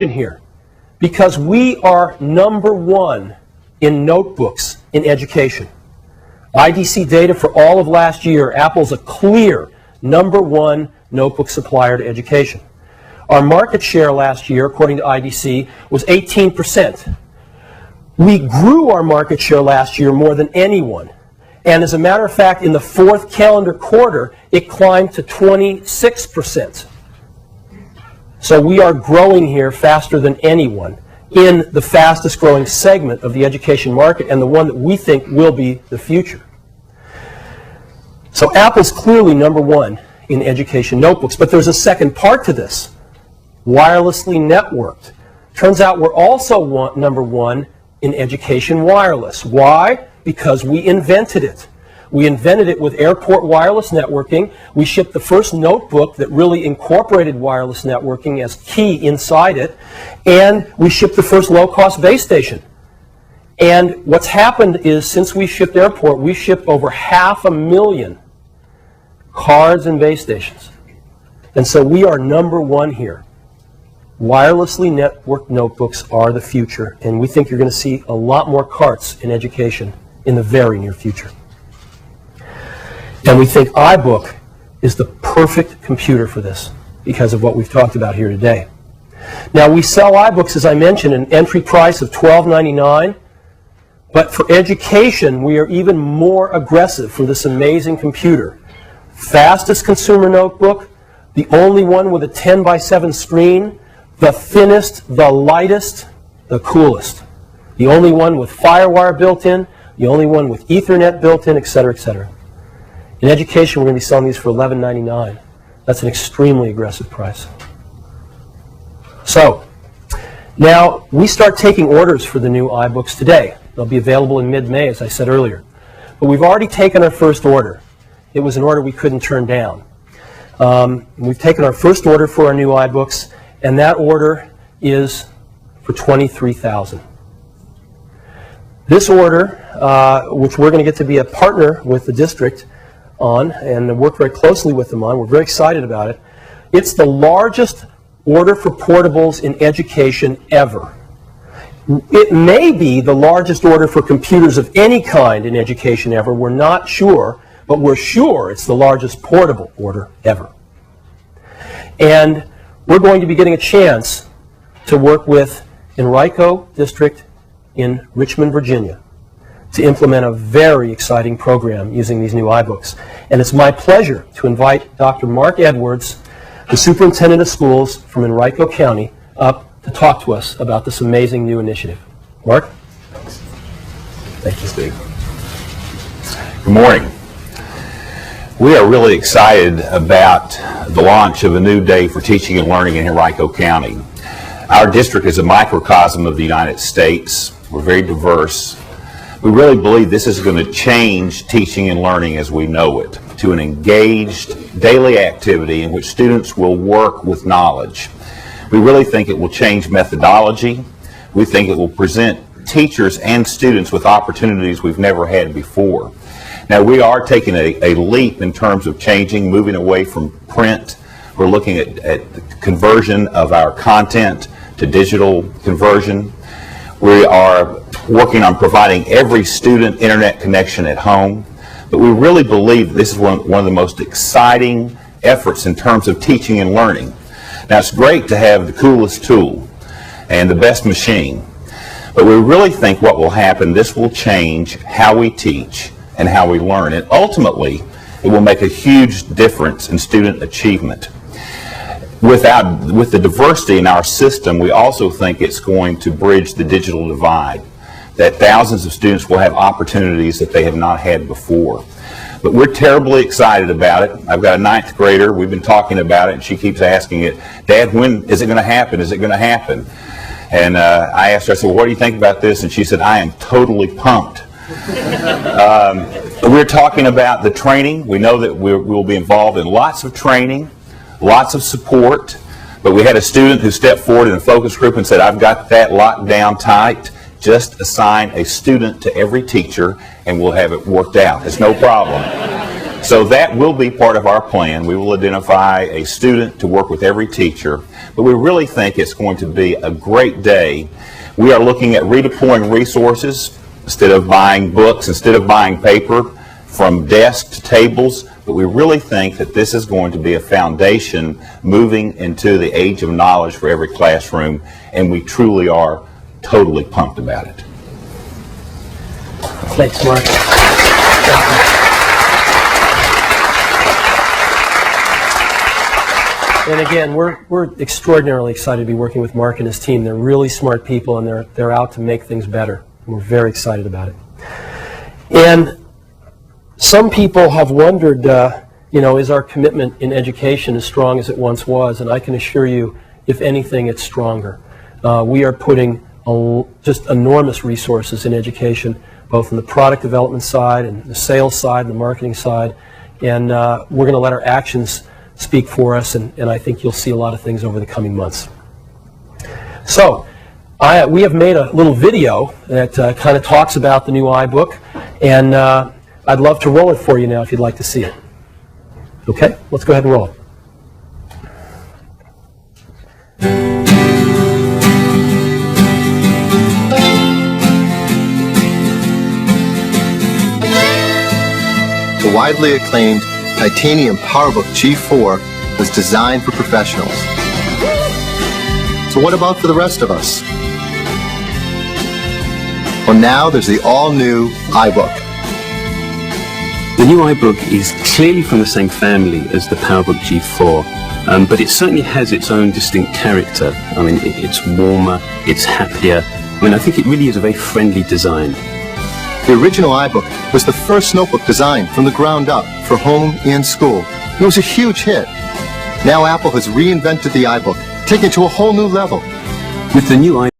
here because we are #1 in notebooks in education. IDC data for all of last year, Apple's a clear #1 notebook supplier to education. Our market share last year, according to IDC, was 18%. We grew our market share last year more than anyone. And as a matter of fact, in the 4th calendar quarter, it climbed to 26%. So we are growing here faster than anyone in the fastest growing segment of the education market and the one that we think will be the future. So Apple's clearly #1 in education notebooks, but there's a second part to this. Wirelessly networked. Turns out we're also #1 in education wireless. Why? Because we invented it. We invented it with airport wireless networking. We shipped the first notebook that really incorporated wireless networking as key inside it. And we shipped the first low-cost base station. And what's happened is since we shipped airport, we shipped over 500,000 cards and base stations. And so we are #1 here. Wirelessly networked notebooks are the future. And we think you're going to see a lot more carts in education in the very near future. And we think iBook is the perfect computer for this because of what we've talked about here today. Now, we sell iBooks, as I mentioned, at an entry price of $12.99. But for education, we are even more aggressive for this amazing computer. Fastest consumer notebook, the only one with a 10:7 screen, the thinnest, the lightest, the coolest. The only one with FireWire built in, the only one with Ethernet built in, etc., etc. In education, we're going to be selling these for $11.99. That's an extremely aggressive price. So, now we start taking orders for the new iBooks today. They'll be available in mid-May, as I said earlier. But we've already taken our first order. It was an order we couldn't turn down. We've taken our first order for our new iBooks, and that order is for $23,000. This order, which we're going to get to be a partner with the district on and work very closely with them on, we're very excited about it. It's the largest order for portables in education ever. It may be the largest order for computers of any kind in education ever. We're not sure, but we're sure it's the largest portable order ever. And we're going to be getting a chance to work with Enrico District in Richmond, Virginia, to implement a very exciting program using these new iBooks. And it's my pleasure to invite Dr. Mark Edwards, the superintendent of schools from Enrico County, up to talk to us about this amazing new initiative. Mark? Thank you, Steve. Good morning. We are really excited about the launch of a new day for teaching and learning in Enrico County. Our district is a microcosm of the United States. We're very diverse. We really believe this is going to change teaching and learning as we know it to an engaged daily activity in which students will work with knowledge. We really think it will change methodology. We think it will present teachers and students with opportunities we've never had before. Now, we are taking a leap in terms of changing, moving away from print. We're looking at the conversion of our content to digital conversion. We are working on providing every student internet connection at home. But we really believe this is one of the most exciting efforts in terms of teaching and learning. Now, it's great to have the coolest tool and the best machine. But we really think what will happen, this will change how we teach and how we learn. And ultimately, it will make a huge difference in student achievement. With the diversity in our system, we also think it's going to bridge the digital divide, that thousands of students will have opportunities that they have not had before. But we're terribly excited about it. I've got a 9th grader. We've been talking about it, and she keeps asking it, Dad, when is it going to happen? Is it going to happen? And I asked her, I said, well, what do you think about this? And she said, I am totally pumped. We're talking about the training. We know that we'll be involved in lots of training, lots of support. But we had a student who stepped forward in a focus group and said, I've got that locked down tight. Just assign a student to every teacher and we'll have it worked out. It's no problem. So that will be part of our plan. We will identify a student to work with every teacher. but we really think it's going to be a great day. We are looking at redeploying resources instead of buying books, instead of buying paper, from desk to tables, but we really think that this is going to be a foundation moving into the age of knowledge for every classroom, and we truly are totally pumped about it. Thanks, Mark. And again, we're extraordinarily excited to be working with Mark and his team. They're really smart people, and they're out to make things better. And we're very excited about it. And some people have wondered, is our commitment in education as strong as it once was? And I can assure you, if anything, it's stronger. We are putting just enormous resources in education, both on the product development side and the sales side and the marketing side. And we're going to let our actions speak for us, and I think you'll see a lot of things over the coming months. So, we have made a little video that kind of talks about the new iBook, and I'd love to roll it for you now if you'd like to see it. Okay, let's go ahead and roll it. The widely acclaimed titanium PowerBook G4 was designed for professionals. So what about for the rest of us? Well, now there's the all-new iBook. The new iBook is clearly from the same family as the PowerBook G4, but it certainly has its own distinct character. I mean, it's warmer, it's happier. I mean, I think it really is a very friendly design. The original iBook was the first notebook designed from the ground up for home and school. It was a huge hit. Now Apple has reinvented the iBook, taking it to a whole new level. With the new